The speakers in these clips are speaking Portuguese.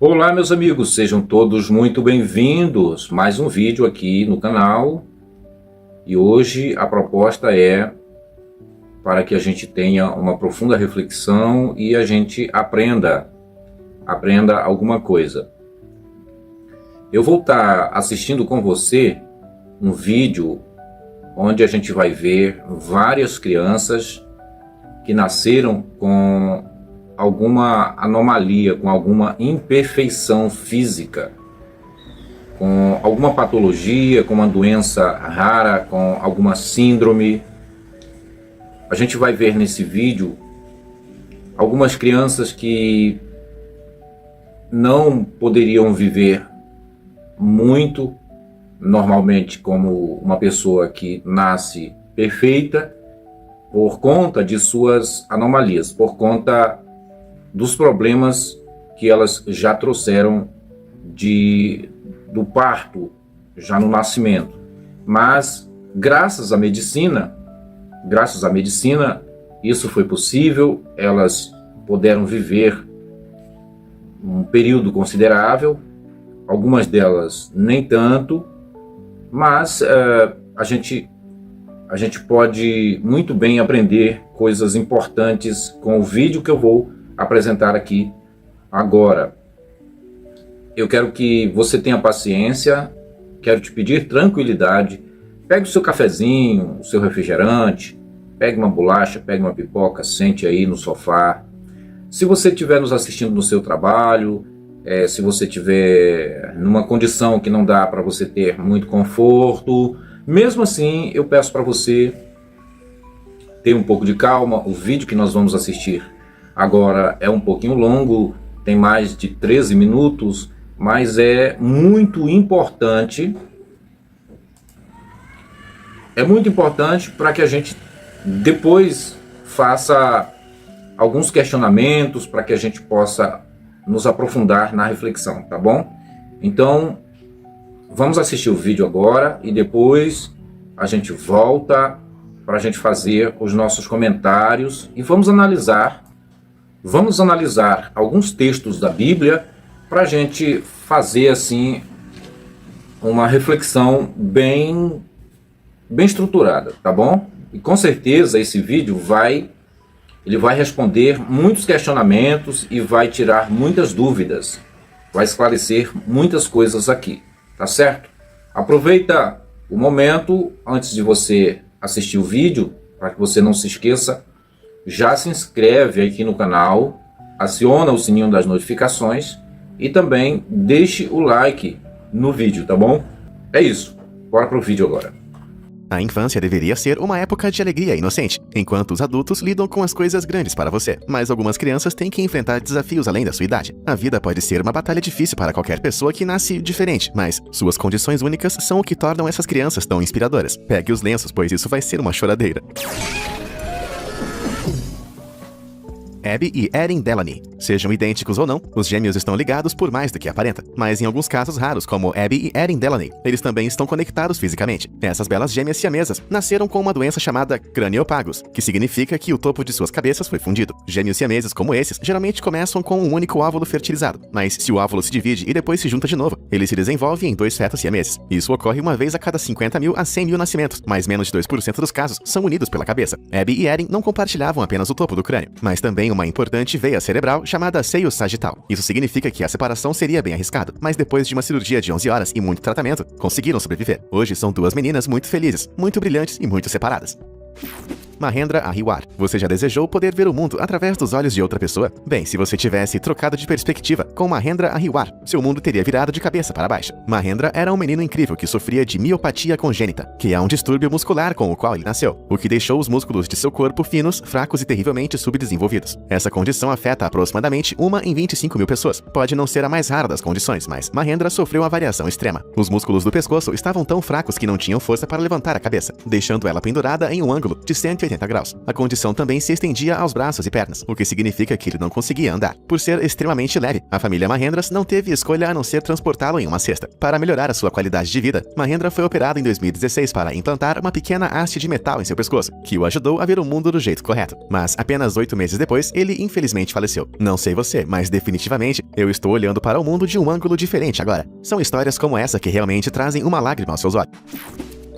Olá, meus amigos, sejam todos muito bem-vindos. Mais um vídeo aqui no canal. E hoje a proposta é para que a gente tenha uma profunda reflexão e a gente aprenda alguma coisa. Eu vou estar assistindo com você um vídeo onde a gente vai ver várias crianças que nasceram com alguma anomalia, com alguma imperfeição física, com alguma patologia, com uma doença rara, com alguma síndrome. A gente vai ver nesse vídeo algumas crianças que não poderiam viver muito normalmente como uma pessoa que nasce perfeita por conta de suas anomalias, por conta dos problemas que elas já trouxeram do parto, já no nascimento. Mas graças à medicina, isso foi possível. Elas puderam viver um período considerável, algumas delas nem tanto, mas a gente pode muito bem aprender coisas importantes com o vídeo que eu vou apresentar aqui agora. Eu quero que você tenha paciência, quero te pedir tranquilidade. Pegue o seu cafezinho, o seu refrigerante, pegue uma bolacha, pegue uma pipoca, sente aí no sofá. Se você estiver nos assistindo no seu trabalho, se você estiver numa condição que não dá para você ter muito conforto, mesmo assim eu peço para você ter um pouco de calma. O vídeo que nós vamos assistir agora é um pouquinho longo, tem mais de 13 minutos, mas é muito importante. É muito importante para que a gente depois faça alguns questionamentos, para que a gente possa nos aprofundar na reflexão, tá bom? Então, vamos assistir o vídeo agora e depois a gente volta para a gente fazer os nossos comentários e vamos analisar alguns textos da Bíblia para a gente fazer assim uma reflexão bem estruturada, tá bom? E com certeza esse vídeo vai responder muitos questionamentos e vai tirar muitas dúvidas, vai esclarecer muitas coisas aqui, tá certo? Aproveita o momento antes de você assistir o vídeo, para que você não se esqueça. Já se inscreve aqui no canal, aciona o sininho das notificações e também deixe o like no vídeo, tá bom? É isso, bora pro vídeo agora. A infância deveria ser uma época de alegria inocente, enquanto os adultos lidam com as coisas grandes para você. Mas algumas crianças têm que enfrentar desafios além da sua idade. A vida pode ser uma batalha difícil para qualquer pessoa que nasce diferente, mas suas condições únicas são o que tornam essas crianças tão inspiradoras. Pegue os lenços, pois isso vai ser uma choradeira. Abby e Erin Delaney. Sejam idênticos ou não, os gêmeos estão ligados por mais do que aparenta. Mas em alguns casos raros, como Abby e Erin Delaney, eles também estão conectados fisicamente. Essas belas gêmeas siamesas nasceram com uma doença chamada craniopagus, que significa que o topo de suas cabeças foi fundido. Gêmeos siameses como esses geralmente começam com um único óvulo fertilizado, mas se o óvulo se divide e depois se junta de novo, ele se desenvolve em 2 fetos siameses. Isso ocorre uma vez a cada 50 mil a 100 mil nascimentos, mas menos de 2% dos casos são unidos pela cabeça. Abby e Erin não compartilhavam apenas o topo do crânio, mas também uma importante veia cerebral chamada seio sagital. Isso significa que a separação seria bem arriscada, mas depois de uma cirurgia de 11 horas e muito tratamento, conseguiram sobreviver. Hoje são 2 meninas muito felizes, muito brilhantes e muito separadas. Mahendra Ahiwar. Você já desejou poder ver o mundo através dos olhos de outra pessoa? Bem, se você tivesse trocado de perspectiva com Mahendra Ahiwar, seu mundo teria virado de cabeça para baixo. Mahendra era um menino incrível que sofria de miopatia congênita, que é um distúrbio muscular com o qual ele nasceu, o que deixou os músculos de seu corpo finos, fracos e terrivelmente subdesenvolvidos. Essa condição afeta aproximadamente 1 em 25 mil pessoas. Pode não ser a mais rara das condições, mas Mahendra sofreu uma variação extrema. Os músculos do pescoço estavam tão fracos que não tinham força para levantar a cabeça, deixando ela pendurada em um ângulo de 180 380 graus. A condição também se estendia aos braços e pernas, o que significa que ele não conseguia andar. Por ser extremamente leve, a família Mahendras não teve escolha a não ser transportá-lo em uma cesta. Para melhorar a sua qualidade de vida, Mahendra foi operado em 2016 para implantar uma pequena haste de metal em seu pescoço, que o ajudou a ver o mundo do jeito correto. Mas apenas 8 meses depois, ele infelizmente faleceu. Não sei você, mas definitivamente eu estou olhando para o mundo de um ângulo diferente agora. São histórias como essa que realmente trazem uma lágrima aos seus olhos.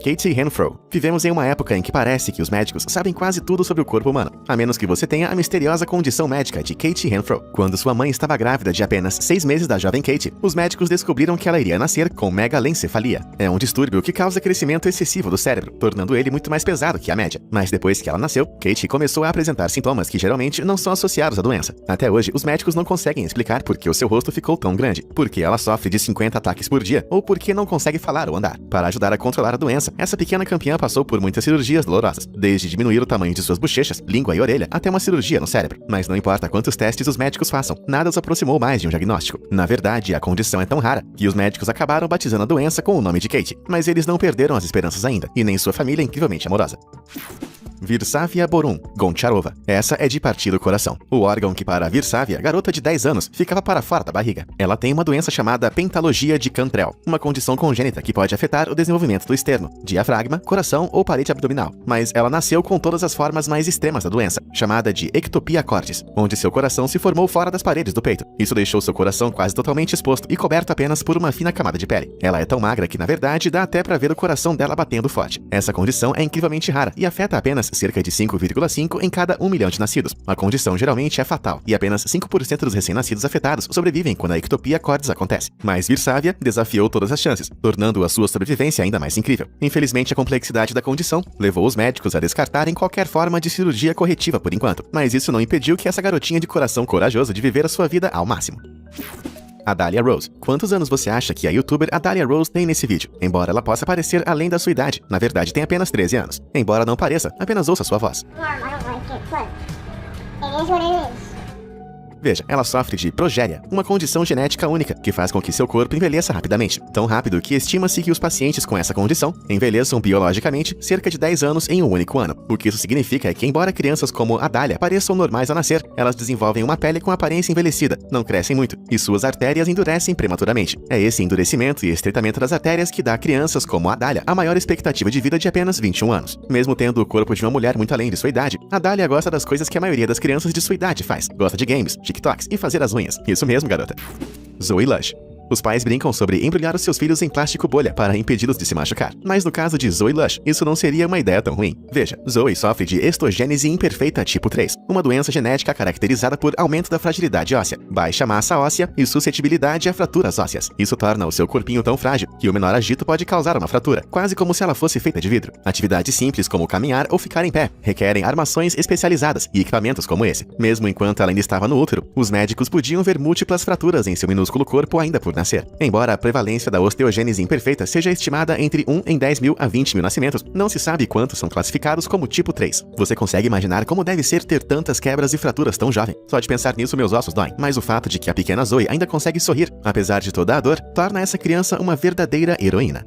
Katie Renfro. Vivemos em uma época em que parece que os médicos sabem quase tudo sobre o corpo humano, a menos que você tenha a misteriosa condição médica de Katie Renfro. Quando sua mãe estava grávida de apenas 6 meses da jovem Katie, os médicos descobriram que ela iria nascer com megalencefalia. É um distúrbio que causa crescimento excessivo do cérebro, tornando ele muito mais pesado que a média. Mas depois que ela nasceu, Katie começou a apresentar sintomas que geralmente não são associados à doença. Até hoje, os médicos não conseguem explicar por que o seu rosto ficou tão grande, por que ela sofre de 50 ataques por dia, ou por que não consegue falar ou andar. Para ajudar a controlar a doença, essa pequena campeã passou por muitas cirurgias dolorosas, desde diminuir o tamanho de suas bochechas, língua e orelha, até uma cirurgia no cérebro. Mas não importa quantos testes os médicos façam, nada os aproximou mais de um diagnóstico. Na verdade, a condição é tão rara que os médicos acabaram batizando a doença com o nome de Katie, mas eles não perderam as esperanças ainda, e nem sua família incrivelmente amorosa. Virsavia Borum Goncharova. Essa é de partir o coração. O órgão que para Virsavia, garota de 10 anos, ficava para fora da barriga. Ela tem uma doença chamada pentalogia de Cantrell, uma condição congênita que pode afetar o desenvolvimento do externo, diafragma, coração ou parede abdominal. Mas ela nasceu com todas as formas mais extremas da doença, chamada de ectopia cordis, onde seu coração se formou fora das paredes do peito. Isso deixou seu coração quase totalmente exposto e coberto apenas por uma fina camada de pele. Ela é tão magra que, na verdade, dá até para ver o coração dela batendo forte. Essa condição é incrivelmente rara e afeta apenas cerca de 5,5 em cada 1 milhão de nascidos. A condição geralmente é fatal e apenas 5% dos recém-nascidos afetados sobrevivem quando a ectopia cordis acontece. Mas Virsavia desafiou todas as chances, tornando a sua sobrevivência ainda mais incrível. Infelizmente, a complexidade da condição levou os médicos a descartarem qualquer forma de cirurgia corretiva por enquanto, mas isso não impediu que essa garotinha de coração corajoso de viver a sua vida ao máximo. Adalia Rose. Quantos anos você acha que a youtuber Adalia Rose tem nesse vídeo? Embora ela possa parecer além da sua idade, na verdade tem apenas 13 anos. Embora não pareça, apenas ouça sua voz. Veja, ela sofre de progéria, uma condição genética única que faz com que seu corpo envelheça rapidamente. Tão rápido que estima-se que os pacientes com essa condição envelheçam biologicamente cerca de 10 anos em um único ano. O que isso significa é que, embora crianças como Adalia pareçam normais ao nascer, elas desenvolvem uma pele com aparência envelhecida, não crescem muito, e suas artérias endurecem prematuramente. É esse endurecimento e estreitamento das artérias que dá a crianças como Adalia a maior expectativa de vida de apenas 21 anos. Mesmo tendo o corpo de uma mulher muito além de sua idade, Adalia gosta das coisas que a maioria das crianças de sua idade faz. Gosta de games, TikToks e fazer as unhas. Isso mesmo, garota. Zoe Lush. Os pais brincam sobre embrulhar os seus filhos em plástico bolha para impedi-los de se machucar. Mas no caso de Zoe Lush, isso não seria uma ideia tão ruim. Veja, Zoe sofre de estogênese imperfeita tipo 3, uma doença genética caracterizada por aumento da fragilidade óssea, baixa massa óssea e suscetibilidade a fraturas ósseas. Isso torna o seu corpinho tão frágil que o menor agito pode causar uma fratura, quase como se ela fosse feita de vidro. Atividades simples como caminhar ou ficar em pé requerem armações especializadas e equipamentos como esse. Mesmo enquanto ela ainda estava no útero, os médicos podiam ver múltiplas fraturas em seu minúsculo corpo ainda por nascer. Embora a prevalência da osteogênese imperfeita seja estimada entre 1 em 10 mil a 20 mil nascimentos, não se sabe quantos são classificados como tipo 3. Você consegue imaginar como deve ser ter tantas quebras e fraturas tão jovem? Só de pensar nisso meus ossos doem, mas o fato de que a pequena Zoe ainda consegue sorrir, apesar de toda a dor, torna essa criança uma verdadeira heroína.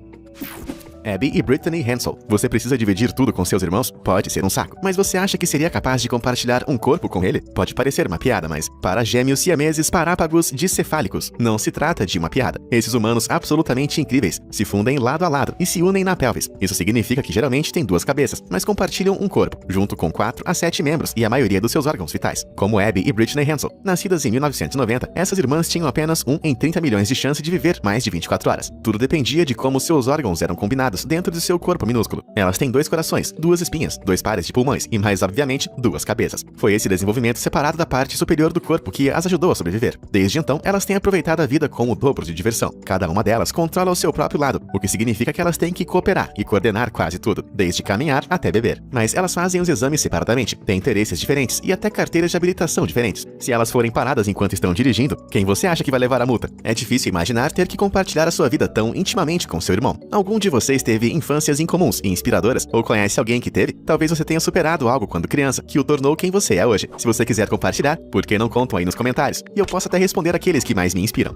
Abby e Brittany Hensel. Você precisa dividir tudo com seus irmãos? Pode ser um saco. Mas você acha que seria capaz de compartilhar um corpo com ele? Pode parecer uma piada, mas para gêmeos siameses parápagos dicefálicos, não se trata de uma piada. Esses humanos absolutamente incríveis se fundem lado a lado e se unem na pelvis. Isso significa que geralmente têm 2 cabeças, mas compartilham um corpo, junto com 4 a 7 membros e a maioria dos seus órgãos vitais. Como Abby e Brittany Hensel. Nascidas em 1990, essas irmãs tinham apenas 1 em 30 milhões de chance de viver mais de 24 horas. Tudo dependia de como seus órgãos eram combinados dentro de seu corpo minúsculo. Elas têm 2 corações, 2 espinhas, 2 pares de pulmões e, mais obviamente, 2 cabeças. Foi esse desenvolvimento separado da parte superior do corpo que as ajudou a sobreviver. Desde então, elas têm aproveitado a vida com o dobro de diversão. Cada uma delas controla o seu próprio lado, o que significa que elas têm que cooperar e coordenar quase tudo, desde caminhar até beber. Mas elas fazem os exames separadamente, têm interesses diferentes e até carteiras de habilitação diferentes. Se elas forem paradas enquanto estão dirigindo, quem você acha que vai levar a multa? É difícil imaginar ter que compartilhar a sua vida tão intimamente com seu irmão. Algum de vocês teve infâncias incomuns e inspiradoras, ou conhece alguém que teve? Talvez você tenha superado algo quando criança, que o tornou quem você é hoje. Se você quiser compartilhar, por que não contam aí nos comentários? E eu posso até responder aqueles que mais me inspiram.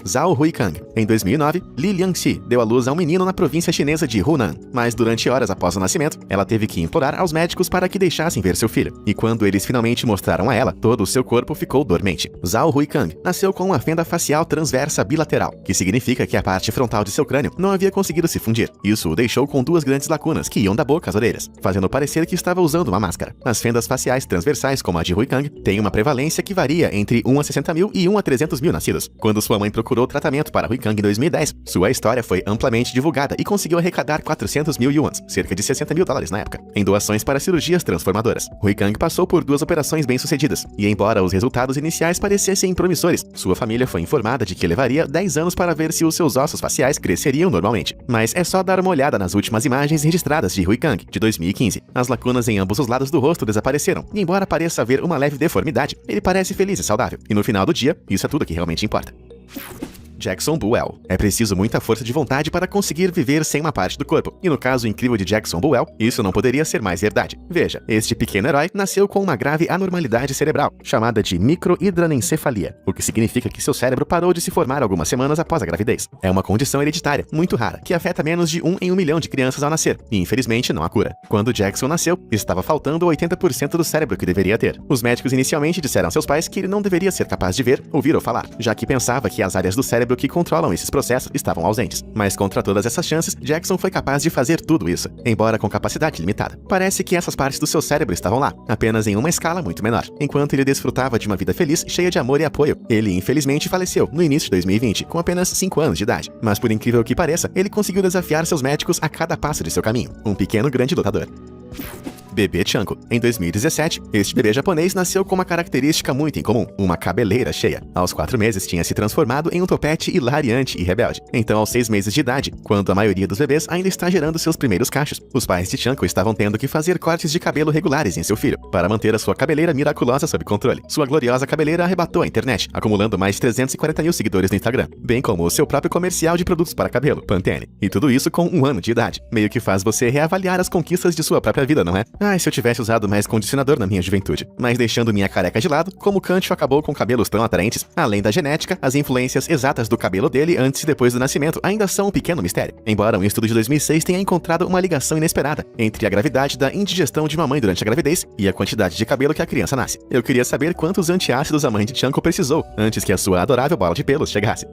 Zhao Huikang. Em 2009, Li Liangxi deu à luz a um menino na província chinesa de Hunan, mas durante horas após o nascimento, ela teve que implorar aos médicos para que deixassem ver seu filho. E quando eles finalmente mostraram a ela, todo o seu corpo ficou dormente. Zhao Huikang nasceu com uma fenda facial transversa bilateral, que significa que a parte frontal de seu crânio não havia conseguido se fundir. Isso o deixou com duas grandes lacunas que iam da boca às orelhas, fazendo parecer que estava usando uma máscara. As fendas faciais transversais, como a de Huikang, têm uma prevalência que varia entre 1 a 60 mil e 1 a 300 mil nascidos. Quando sua mãe procurou tratamento para Huikang em 2010, sua história foi amplamente divulgada e conseguiu arrecadar 400 mil yuans, cerca de 60 mil dólares na época, em doações para cirurgias transformadoras. Huikang passou por 2 operações bem-sucedidas, e embora os resultados iniciais parecessem promissores, sua família foi informada de que levaria 10 anos para ver se os seus ossos faciais cresceriam normalmente. Mas é só dar uma olhada nas últimas imagens registradas de Huikang, de 2015. As lacunas em ambos os lados do rosto desapareceram, e embora pareça haver uma leve deformidade, ele parece feliz e saudável. E no final do dia, isso é tudo que realmente importa. Jackson Buell. É preciso muita força de vontade para conseguir viver sem uma parte do corpo. E no caso incrível de Jackson Buell, isso não poderia ser mais verdade. Veja, este pequeno herói nasceu com uma grave anormalidade cerebral, chamada de microhidranencefalia, o que significa que seu cérebro parou de se formar algumas semanas após a gravidez. É uma condição hereditária, muito rara, que afeta menos de 1 em 1 milhão de crianças ao nascer, e infelizmente não há cura. Quando Jackson nasceu, estava faltando 80% do cérebro que deveria ter. Os médicos inicialmente disseram a seus pais que ele não deveria ser capaz de ver, ouvir ou falar, já que pensava que as áreas do cérebro que controlam esses processos estavam ausentes. Mas contra todas essas chances, Jackson foi capaz de fazer tudo isso, embora com capacidade limitada. Parece que essas partes do seu cérebro estavam lá, apenas em uma escala muito menor. Enquanto ele desfrutava de uma vida feliz, cheia de amor e apoio, ele infelizmente faleceu no início de 2020, com apenas 5 anos de idade. Mas por incrível que pareça, ele conseguiu desafiar seus médicos a cada passo de seu caminho. Um pequeno grande lutador. Bebê Chanko. Em 2017, este bebê japonês nasceu com uma característica muito incomum, uma cabeleira cheia. Aos 4 meses tinha se transformado em um topete hilariante e rebelde. Então, aos 6 meses de idade, quando a maioria dos bebês ainda está gerando seus primeiros cachos, os pais de Chanko estavam tendo que fazer cortes de cabelo regulares em seu filho, para manter a sua cabeleira miraculosa sob controle. Sua gloriosa cabeleira arrebatou a internet, acumulando mais de 340 mil seguidores no Instagram, bem como o seu próprio comercial de produtos para cabelo, Pantene. E tudo isso com 1 ano de idade. Meio que faz você reavaliar as conquistas de sua própria vida, não é? Se eu tivesse usado mais condicionador na minha juventude. Mas deixando minha careca de lado, como Kancho acabou com cabelos tão atraentes, além da genética, as influências exatas do cabelo dele antes e depois do nascimento ainda são um pequeno mistério. Embora um estudo de 2006 tenha encontrado uma ligação inesperada entre a gravidade da indigestão de uma mãe durante a gravidez e a quantidade de cabelo que a criança nasce. Eu queria saber quantos antiácidos a mãe de Chanko precisou antes que a sua adorável bola de pelos chegasse.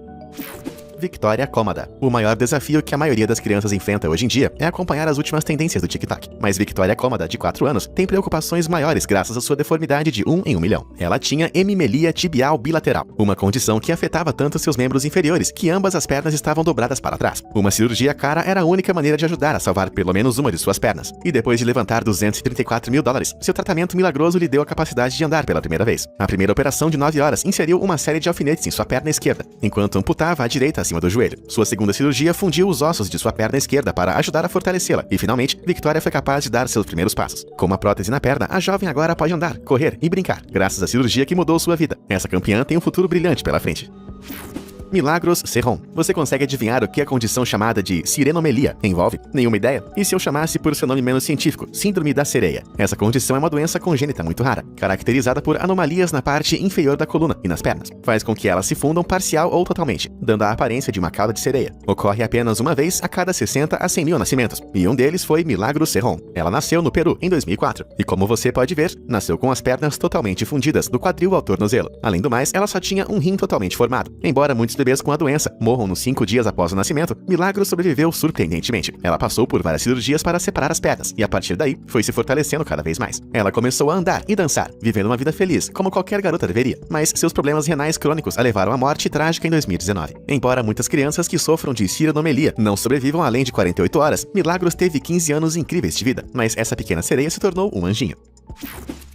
Victoria Cômoda. O maior desafio que a maioria das crianças enfrenta hoje em dia é acompanhar as últimas tendências do TikTok. Mas Victoria Cômoda, de 4 anos, tem preocupações maiores graças à sua deformidade de 1 em 1 milhão. Ela tinha hemimelia tibial bilateral, uma condição que afetava tanto seus membros inferiores que ambas as pernas estavam dobradas para trás. Uma cirurgia cara era a única maneira de ajudar a salvar pelo menos uma de suas pernas. E depois de levantar 234 mil dólares, seu tratamento milagroso lhe deu a capacidade de andar pela primeira vez. A primeira operação de 9 horas inseriu uma série de alfinetes em sua perna esquerda, enquanto amputava a direita acima do joelho. Sua segunda cirurgia fundiu os ossos de sua perna esquerda para ajudar a fortalecê-la, e finalmente, Victoria foi capaz de dar seus primeiros passos. Com uma prótese na perna, a jovem agora pode andar, correr e brincar, graças à cirurgia que mudou sua vida. Essa campeã tem um futuro brilhante pela frente. Milagros Serron. Você consegue adivinhar o que a condição chamada de sirenomelia envolve? Nenhuma ideia? E se eu chamasse por seu nome menos científico, síndrome da sereia? Essa condição é uma doença congênita muito rara, caracterizada por anomalias na parte inferior da coluna e nas pernas. Faz com que elas se fundam parcial ou totalmente, dando a aparência de uma cauda de sereia. Ocorre apenas uma vez a cada 60 a 100 mil nascimentos, e um deles foi Milagros Serron. Ela nasceu no Peru, em 2004, e como você pode ver, nasceu com as pernas totalmente fundidas, do quadril ao tornozelo. Além do mais, ela só tinha um rim totalmente formado. Embora muitos bebês com a doença morram nos 5 dias após o nascimento, Milagros sobreviveu surpreendentemente. Ela passou por várias cirurgias para separar as pernas, e a partir daí, foi se fortalecendo cada vez mais. Ela começou a andar e dançar, vivendo uma vida feliz, como qualquer garota deveria. Mas seus problemas renais crônicos a levaram à morte trágica em 2019. Embora muitas crianças que sofram de sirenomelia não sobrevivam além de 48 horas, Milagros teve 15 anos incríveis de vida, mas essa pequena sereia se tornou um anjinho.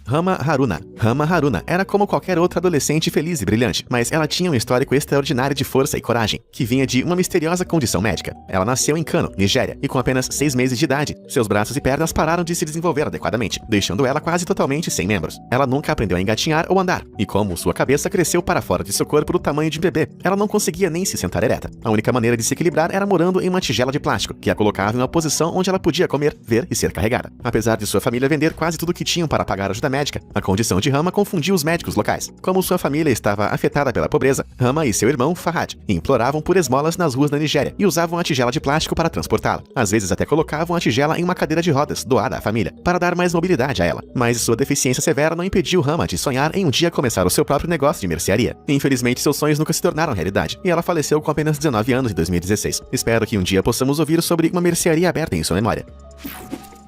Rama Haruna. Rama Haruna era como qualquer outra adolescente feliz e brilhante, mas ela tinha um histórico extraordinário de força e coragem, que vinha de uma misteriosa condição médica. Ela nasceu em Kano, Nigéria, e com apenas 6 meses de idade, seus braços e pernas pararam de se desenvolver adequadamente, deixando ela quase totalmente sem membros. Ela nunca aprendeu a engatinhar ou andar, e como sua cabeça cresceu para fora de seu corpo do tamanho de um bebê, ela não conseguia nem se sentar ereta. A única maneira de se equilibrar era morando em uma tigela de plástico, que a colocava em uma posição onde ela podia comer, ver e ser carregada. Apesar de sua família vender quase tudo que tinham para pagar ajuda médica, médica. A condição de Rama confundiu os médicos locais. Como sua família estava afetada pela pobreza, Rama e seu irmão, Farhad, imploravam por esmolas nas ruas da Nigéria e usavam a tigela de plástico para transportá-la. Às vezes até colocavam a tigela em uma cadeira de rodas, doada à família, para dar mais mobilidade a ela. Mas sua deficiência severa não impediu Rama de sonhar em um dia começar o seu próprio negócio de mercearia. Infelizmente, seus sonhos nunca se tornaram realidade, e ela faleceu com apenas 19 anos em 2016. Espero que um dia possamos ouvir sobre uma mercearia aberta em sua memória.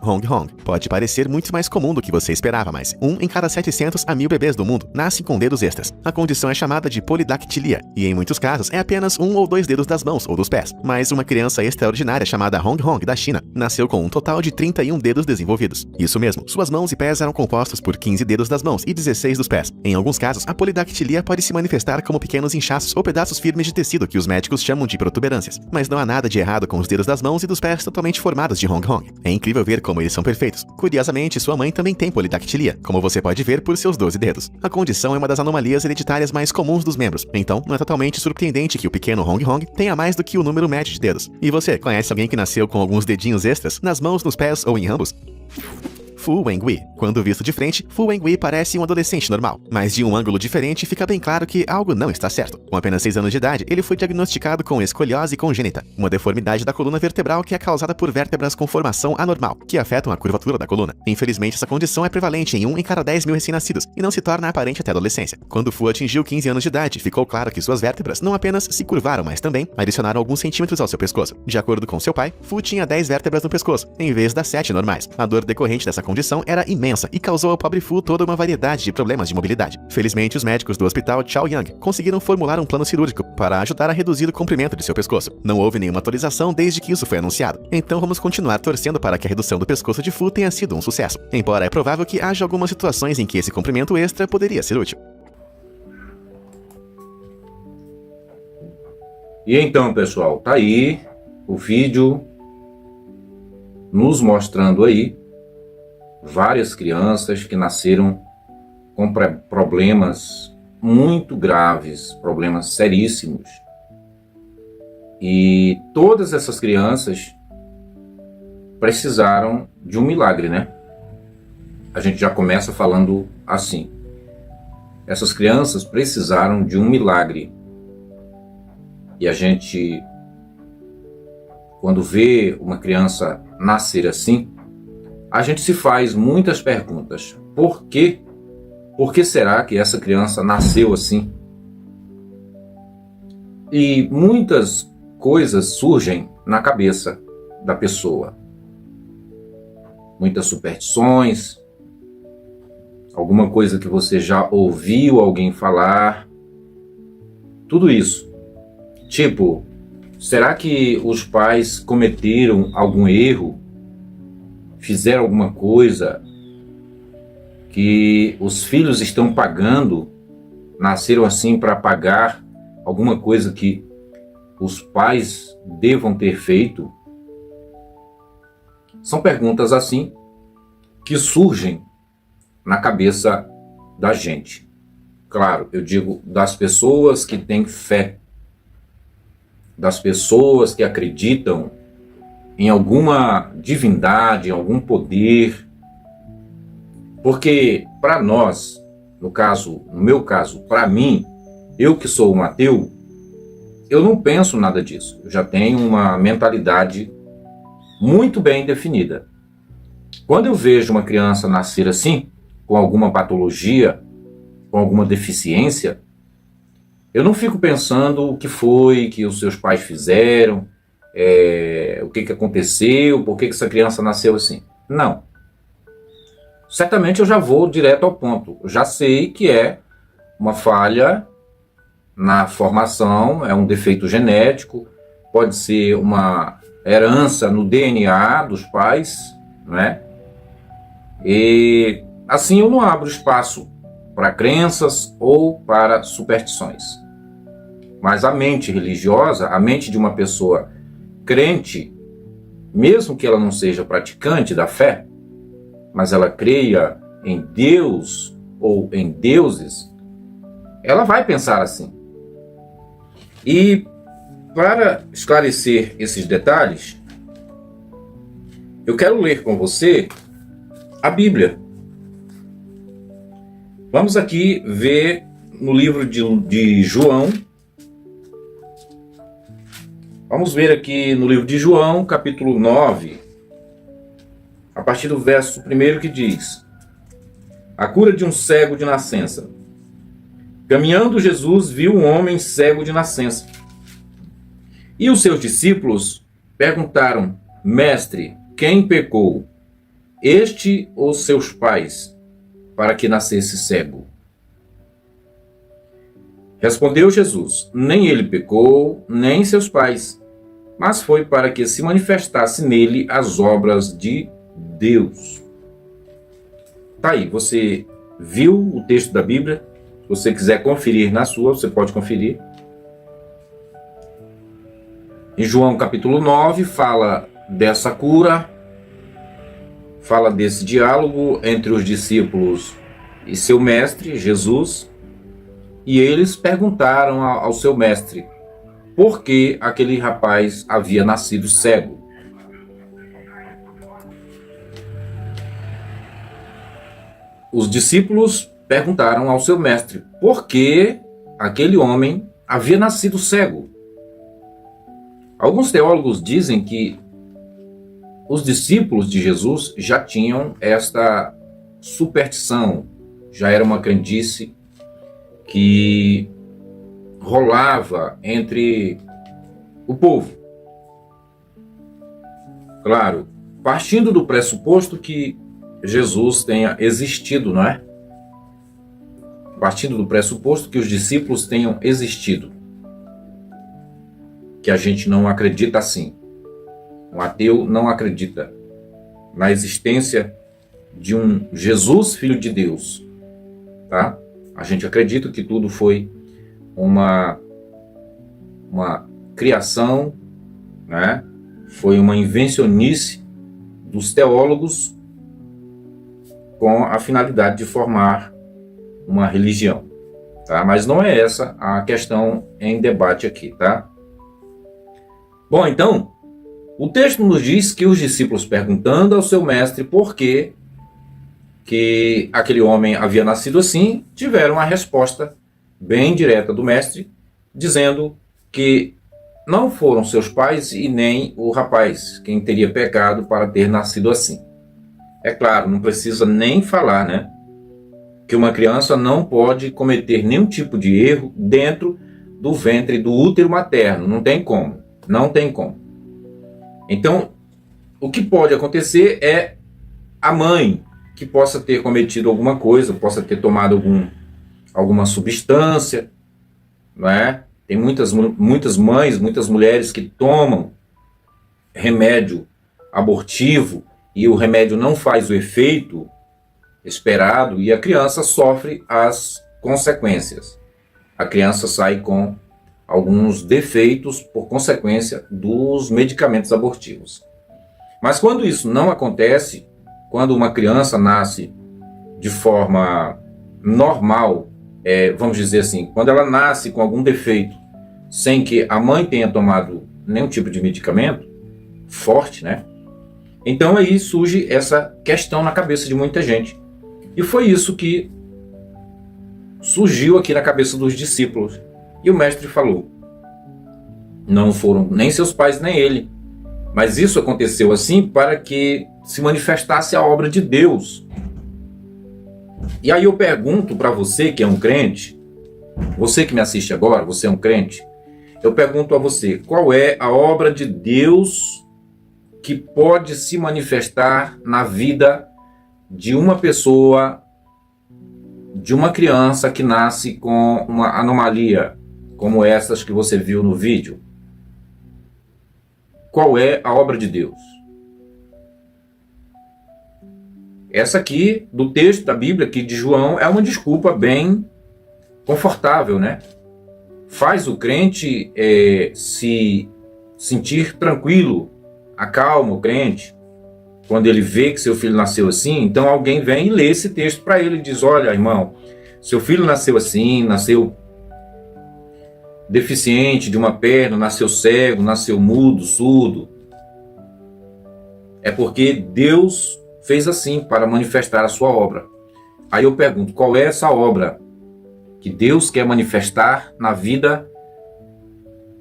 Hong Hong pode parecer muito mais comum do que você esperava, mas 1 em cada 700 a 1000 bebês do mundo nascem com dedos extras. A condição é chamada de polidactilia, e em muitos casos é apenas 1 ou 2 dedos das mãos ou dos pés. Mas uma criança extraordinária chamada Hong Hong, da China, nasceu com um total de 31 dedos desenvolvidos. Isso mesmo, suas mãos e pés eram compostos por 15 dedos das mãos e 16 dos pés. Em alguns casos, a polidactilia pode se manifestar como pequenos inchaços ou pedaços firmes de tecido que os médicos chamam de protuberâncias. Mas não há nada de errado com os dedos das mãos e dos pés totalmente formados de Hong Hong. É incrível ver como eles são perfeitos. Curiosamente, sua mãe também tem polidactilia, como você pode ver por seus 12 dedos. A condição é uma das anomalias hereditárias mais comuns dos membros, então não é totalmente surpreendente que o pequeno Hong Hong tenha mais do que o número médio de dedos. E você, conhece alguém que nasceu com alguns dedinhos extras, nas mãos, nos pés ou em ambos? Fu Wengui. Quando visto de frente, Fu Wengui parece um adolescente normal, mas de um ângulo diferente fica bem claro que algo não está certo. Com apenas 6 anos de idade, ele foi diagnosticado com escoliose congênita, uma deformidade da coluna vertebral que é causada por vértebras com formação anormal, que afetam a curvatura da coluna. Infelizmente, essa condição é prevalente em 1 em cada 10 mil recém-nascidos e não se torna aparente até a adolescência. Quando Fu atingiu 15 anos de idade, ficou claro que suas vértebras não apenas se curvaram, mas também adicionaram alguns centímetros ao seu pescoço. De acordo com seu pai, Fu tinha 10 vértebras no pescoço, em vez das 7 normais. A dor decorrente dessa condição era imensa e causou ao pobre Fu toda uma variedade de problemas de mobilidade. Felizmente, os médicos do hospital Chaoyang conseguiram formular um plano cirúrgico para ajudar a reduzir o comprimento de seu pescoço. Não houve nenhuma atualização desde que isso foi anunciado. Então vamos continuar torcendo para que a redução do pescoço de Fu tenha sido um sucesso, embora é provável que haja algumas situações em que esse comprimento extra poderia ser útil. E então, pessoal, tá aí o vídeo nos mostrando aí várias crianças que nasceram com problemas muito graves, problemas seríssimos. E todas essas crianças precisaram de um milagre, né? A gente já começa falando assim. Essas crianças precisaram de um milagre. E a gente, quando vê uma criança nascer assim, a gente se faz muitas perguntas. Por quê? Por que será que essa criança nasceu assim? E muitas coisas surgem na cabeça da pessoa. Muitas superstições, alguma coisa que você já ouviu alguém falar, tudo isso. Tipo, será que os pais cometeram algum erro? Fizeram alguma coisa que os filhos estão pagando, nasceram assim para pagar alguma coisa que os pais devam ter feito? São perguntas assim que surgem na cabeça da gente. Claro, eu digo das pessoas que têm fé, das pessoas que acreditam em alguma divindade, em algum poder. Porque para nós, no meu caso, para mim, eu que sou um ateu, eu não penso nada disso. Eu já tenho uma mentalidade muito bem definida. Quando eu vejo uma criança nascer assim, com alguma patologia, com alguma deficiência, eu não fico pensando o que foi que os seus pais fizeram, o que aconteceu, por que essa criança nasceu assim. Não. Certamente eu já vou direto ao ponto. Eu já sei que é uma falha na formação, é um defeito genético, pode ser uma herança no DNA dos pais, né? E assim eu não abro espaço para crenças ou para superstições. Mas a mente religiosa, a mente de uma pessoa crente, mesmo que ela não seja praticante da fé, mas ela creia em Deus ou em deuses, ela vai pensar assim. E para esclarecer esses detalhes, eu quero ler com você a Bíblia. Vamos aqui ver no livro de João. Vamos ver aqui no livro de João, capítulo 9, a partir do verso 1 que diz: a cura de um cego de nascença. Caminhando, Jesus viu um homem cego de nascença. E os seus discípulos perguntaram: Mestre, quem pecou, este ou seus pais, para que nascesse cego? Respondeu Jesus: nem ele pecou, nem seus pais, mas foi para que se manifestasse nele as obras de Deus. Tá aí, você viu o texto da Bíblia? Se você quiser conferir na sua, você pode conferir. Em João capítulo 9, fala dessa cura, fala desse diálogo entre os discípulos e seu mestre, Jesus, e eles perguntaram ao seu mestre por que aquele rapaz havia nascido cego. Os discípulos perguntaram ao seu mestre por que aquele homem havia nascido cego. Alguns teólogos dizem que os discípulos de Jesus já tinham esta superstição, já era uma crendice que rolava entre o povo. Claro, partindo do pressuposto que Jesus tenha existido, não é? Partindo do pressuposto que os discípulos tenham existido. Que a gente não acredita assim. Um ateu não acredita na existência de um Jesus, Filho de Deus. Tá? A gente acredita que tudo foi uma criação, né? Foi uma invencionice dos teólogos com a finalidade de formar uma religião. Tá? Mas não é essa a questão em debate aqui, tá? Bom, então, o texto nos diz que os discípulos, perguntando ao seu mestre por que aquele homem havia nascido assim, tiveram a resposta bem direta do mestre, dizendo que não foram seus pais e nem o rapaz quem teria pecado para ter nascido assim. É claro, não precisa nem falar, né? Que uma criança não pode cometer nenhum tipo de erro dentro do ventre do útero materno. Não tem como. Não tem como. Então, o que pode acontecer é a mãe que possa ter cometido alguma coisa, possa ter tomado alguma substância, não é? Tem muitas mães, muitas mulheres que tomam remédio abortivo e o remédio não faz o efeito esperado e a criança sofre as consequências. A criança sai com alguns defeitos por consequência dos medicamentos abortivos. Mas quando isso não acontece, quando uma criança nasce de forma normal, vamos dizer assim, quando ela nasce com algum defeito, sem que a mãe tenha tomado nenhum tipo de medicamento forte, né? Então aí surge essa questão na cabeça de muita gente. E foi isso que surgiu aqui na cabeça dos discípulos. E o mestre falou: não foram nem seus pais nem ele, mas isso aconteceu assim para que se manifestasse a obra de Deus. E aí eu pergunto para você que é um crente, você que me assiste agora, você é um crente, eu pergunto a você, qual é a obra de Deus que pode se manifestar na vida de uma pessoa, de uma criança que nasce com uma anomalia, como essas que você viu no vídeo? Qual é a obra de Deus? Essa aqui, do texto da Bíblia, aqui de João, é uma desculpa bem confortável, né? Faz o crente se sentir tranquilo, acalma o crente, quando ele vê que seu filho nasceu assim. Então alguém vem e lê esse texto para ele e diz: olha, irmão, seu filho nasceu assim, nasceu deficiente de uma perna, nasceu cego, nasceu mudo, surdo. É porque Deus fez assim para manifestar a sua obra. Aí eu pergunto, qual é essa obra que Deus quer manifestar na vida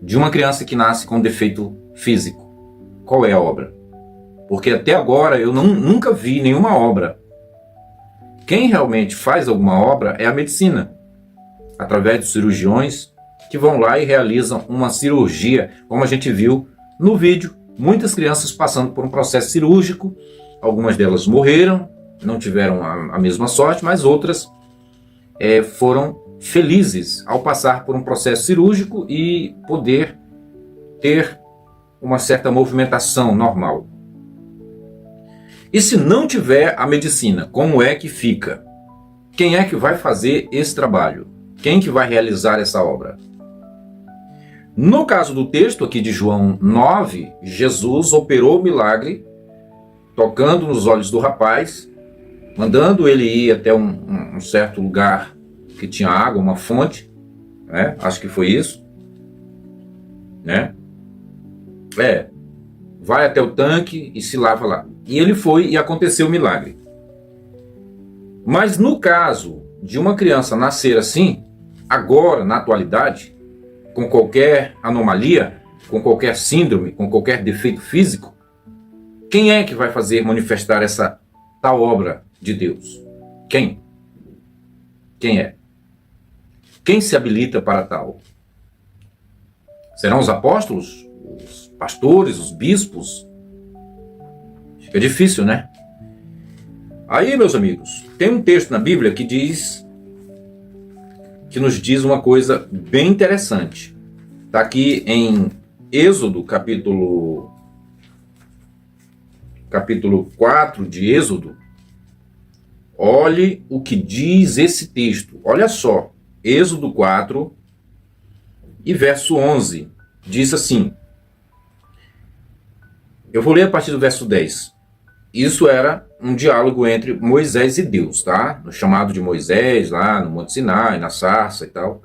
de uma criança que nasce com defeito físico? Qual é a obra? Porque até agora eu nunca vi nenhuma obra. Quem realmente faz alguma obra é a medicina, através dos cirurgiões que vão lá e realizam uma cirurgia, como a gente viu no vídeo. Muitas crianças passando por um processo cirúrgico, algumas delas morreram, não tiveram a mesma sorte, mas outras foram felizes ao passar por um processo cirúrgico e poder ter uma certa movimentação normal. E se não tiver a medicina, como é que fica? Quem é que vai fazer esse trabalho? Quem que vai realizar essa obra? No caso do texto aqui de João 9, Jesus operou o milagre, tocando nos olhos do rapaz, mandando ele ir até um certo lugar que tinha água, uma fonte, né? Acho que foi isso, né? Vai até o tanque e se lava lá. E ele foi e aconteceu o milagre. Mas no caso de uma criança nascer assim, agora, na atualidade, com qualquer anomalia, com qualquer síndrome, com qualquer defeito físico, quem é que vai fazer manifestar essa tal obra de Deus? Quem? Quem é? Quem se habilita para tal? Serão os apóstolos? Os pastores? Os bispos? Fica difícil, né? Aí, meus amigos, tem um texto na Bíblia que nos diz uma coisa bem interessante. Está aqui em Êxodo, capítulo 4 de Êxodo. Olhe o que diz esse texto. Olha só, Êxodo 4 e verso 11. Diz assim. Eu vou ler a partir do verso 10. Isso era um diálogo entre Moisés e Deus, tá? No chamado de Moisés, lá no Monte Sinai, na sarça e tal.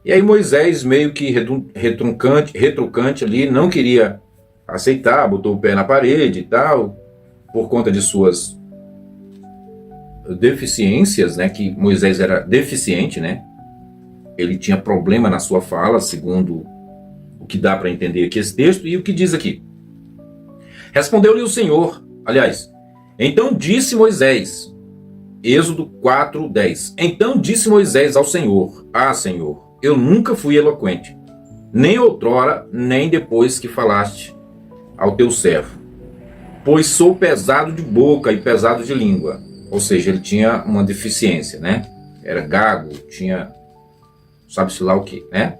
E aí Moisés, meio que retrucante ali, não queria aceitar, botou o pé na parede e tal, por conta de suas deficiências, né? Que Moisés era deficiente, né? Ele tinha problema na sua fala, segundo o que dá para entender aqui esse texto, e o que diz aqui. Respondeu-lhe o Senhor, aliás, então disse Moisés, Êxodo 4:10. Então disse Moisés ao Senhor, Senhor, eu nunca fui eloquente, nem outrora, nem depois que falaste ao teu servo, pois sou pesado de boca e pesado de língua. Ou seja, ele tinha uma deficiência, né? Era gago, tinha sabe-se lá o que, né?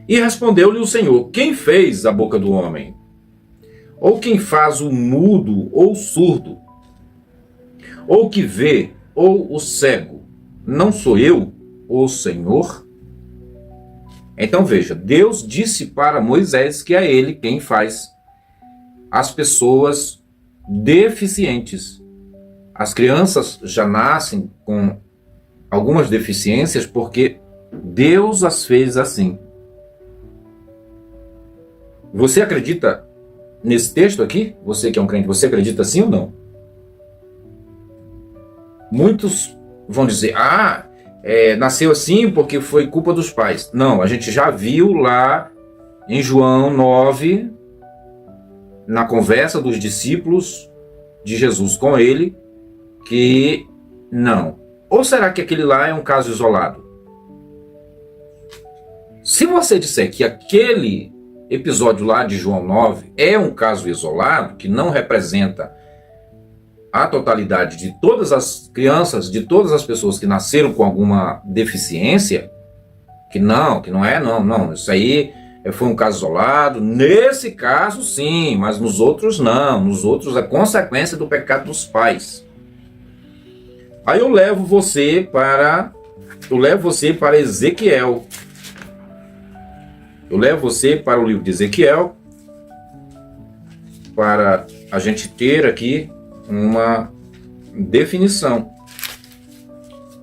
E respondeu-lhe o Senhor, quem fez a boca do homem? Ou quem faz o mudo ou o surdo? Ou que vê, ou o cego? Não sou eu, o Senhor? Então veja, Deus disse para Moisés que é ele quem faz as pessoas deficientes. As crianças já nascem com algumas deficiências porque Deus as fez assim. Você acredita nesse texto aqui? Você que é um crente, você acredita sim ou não? Muitos vão dizer, nasceu assim porque foi culpa dos pais. Não, a gente já viu lá em João 9, na conversa dos discípulos de Jesus com ele, que não. Ou será que aquele lá é um caso isolado? Se você disser que aquele episódio lá de João 9 é um caso isolado, que não representa a totalidade de todas as crianças, de todas as pessoas que nasceram com alguma deficiência, que não é, isso aí foi um caso isolado, nesse caso sim, mas nos outros não, nos outros é consequência do pecado dos pais. Aí eu levo você para Ezequiel. Eu levo você para o livro de Ezequiel, para a gente ter aqui uma definição.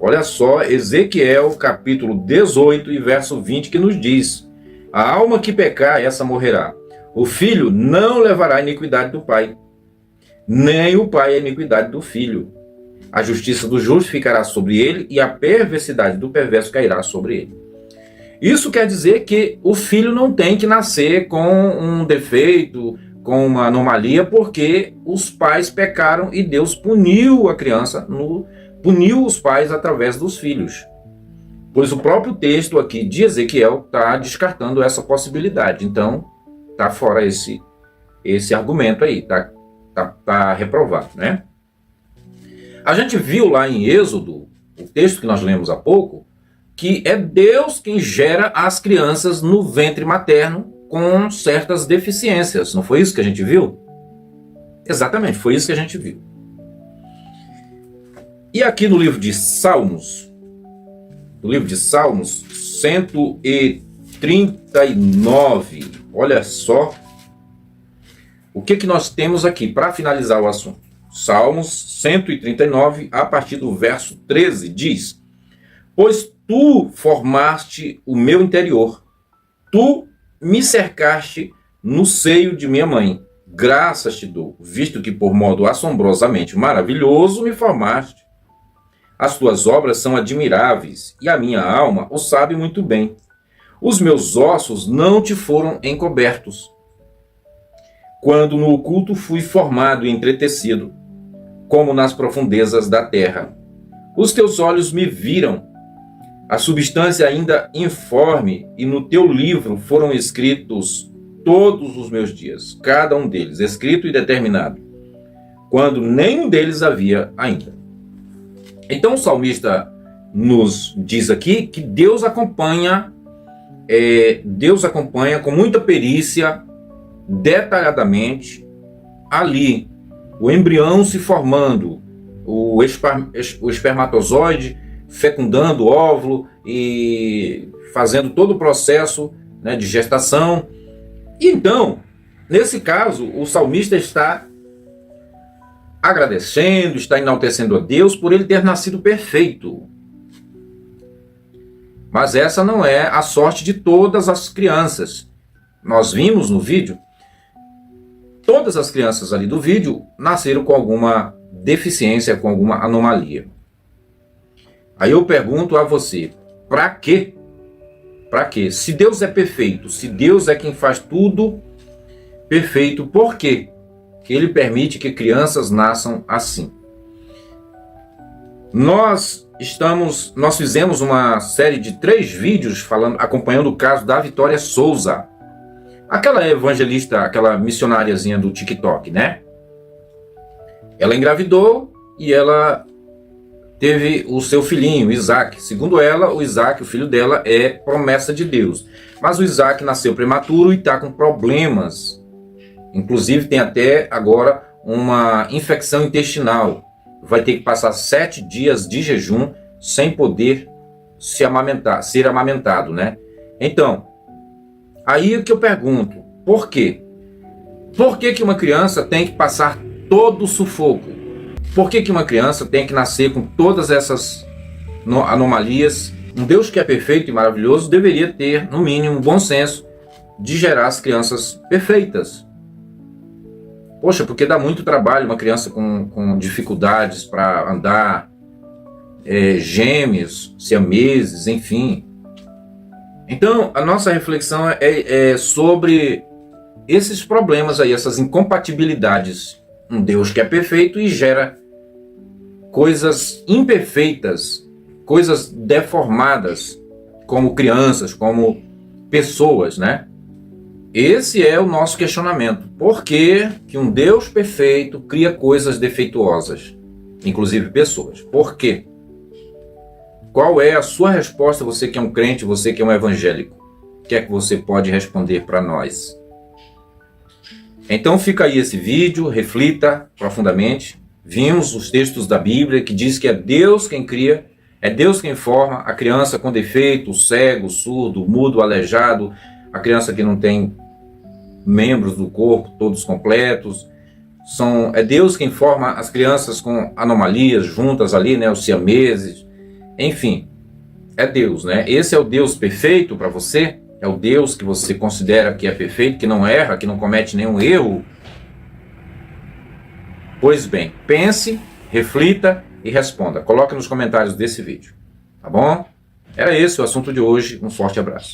Olha só, Ezequiel capítulo 18 e verso 20, que nos diz: a alma que pecar, essa morrerá. O filho não levará a iniquidade do pai, nem o pai a iniquidade do filho. A justiça do justo ficará sobre ele e a perversidade do perverso cairá sobre ele. Isso quer dizer que o filho não tem que nascer com um defeito, com uma anomalia, porque os pais pecaram e Deus puniu a criança, puniu os pais através dos filhos. Pois o próprio texto aqui de Ezequiel está descartando essa possibilidade. Então, está fora esse argumento aí, está reprovado, né? A gente viu lá em Êxodo, o texto que nós lemos há pouco, que é Deus quem gera as crianças no ventre materno com certas deficiências. Não foi isso que a gente viu? Exatamente, foi isso que a gente viu. E aqui no livro de Salmos, 139, olha só o que nós temos aqui para finalizar o assunto. Salmos 139, a partir do verso 13, diz: Pois tu formaste o meu interior, tu me cercaste no seio de minha mãe. Graças te dou, visto que por modo assombrosamente maravilhoso me formaste. As tuas obras são admiráveis, e a minha alma o sabe muito bem. Os meus ossos não te foram encobertos, quando no oculto fui formado e entretecido, como nas profundezas da terra. Os teus olhos me viram, a substância ainda informe, e no teu livro foram escritos todos os meus dias, cada um deles, escrito e determinado, quando nenhum deles havia ainda. Então o salmista nos diz aqui que Deus acompanha com muita perícia, detalhadamente, ali, o embrião se formando, o espermatozoide fecundando o óvulo e fazendo todo o processo, né, de gestação. E então, nesse caso, o salmista está agradecendo, está enaltecendo a Deus por ele ter nascido perfeito. Mas essa não é a sorte de todas as crianças. Nós vimos no vídeo, todas as crianças ali do vídeo nasceram com alguma deficiência, com alguma anomalia. Aí eu pergunto a você, para quê? Para quê? Se Deus é perfeito, se Deus é quem faz tudo perfeito, por quê que Ele permite que crianças nasçam assim? Nós fizemos uma série de 3 vídeos acompanhando o caso da Vitória Souza, aquela evangelista, aquela missionariazinha do TikTok, né? Ela engravidou e ela teve o seu filhinho, Isaac. Segundo ela, o Isaac, o filho dela, é promessa de Deus. Mas o Isaac nasceu prematuro e está com problemas. Inclusive tem até agora uma infecção intestinal. Vai ter que passar 7 dias de jejum sem poder ser amamentado, né? Então, aí é que eu pergunto, por quê? Por que uma criança tem que passar todo o sufoco? Por que uma criança tem que nascer com todas essas anomalias? Um Deus que é perfeito e maravilhoso deveria ter, no mínimo, um bom senso de gerar as crianças perfeitas. Poxa, porque dá muito trabalho uma criança com dificuldades para andar, gêmeos, siameses, enfim. Então, a nossa reflexão é sobre esses problemas aí, essas incompatibilidades. Um Deus que é perfeito e gera coisas imperfeitas, coisas deformadas, como crianças, como pessoas, né? Esse é o nosso questionamento. Por que um Deus perfeito cria coisas defeituosas, inclusive pessoas? Por quê? Qual é a sua resposta, você que é um crente, você que é um evangélico? O que é que você pode responder para nós? Então fica aí esse vídeo, reflita profundamente. Vimos os textos da Bíblia que diz que é Deus quem cria, é Deus quem forma a criança com defeito, o cego, o surdo, o mudo, o aleijado, a criança que não tem membros do corpo todos completos. É Deus quem forma as crianças com anomalias juntas ali, né, os siameses. Enfim, é Deus, né? Esse é o Deus perfeito para você? É o Deus que você considera que é perfeito, que não erra, que não comete nenhum erro? Pois bem, pense, reflita, e responda. Coloque nos comentários desse vídeo, tá bom? Era esse o assunto de hoje. Um forte abraço.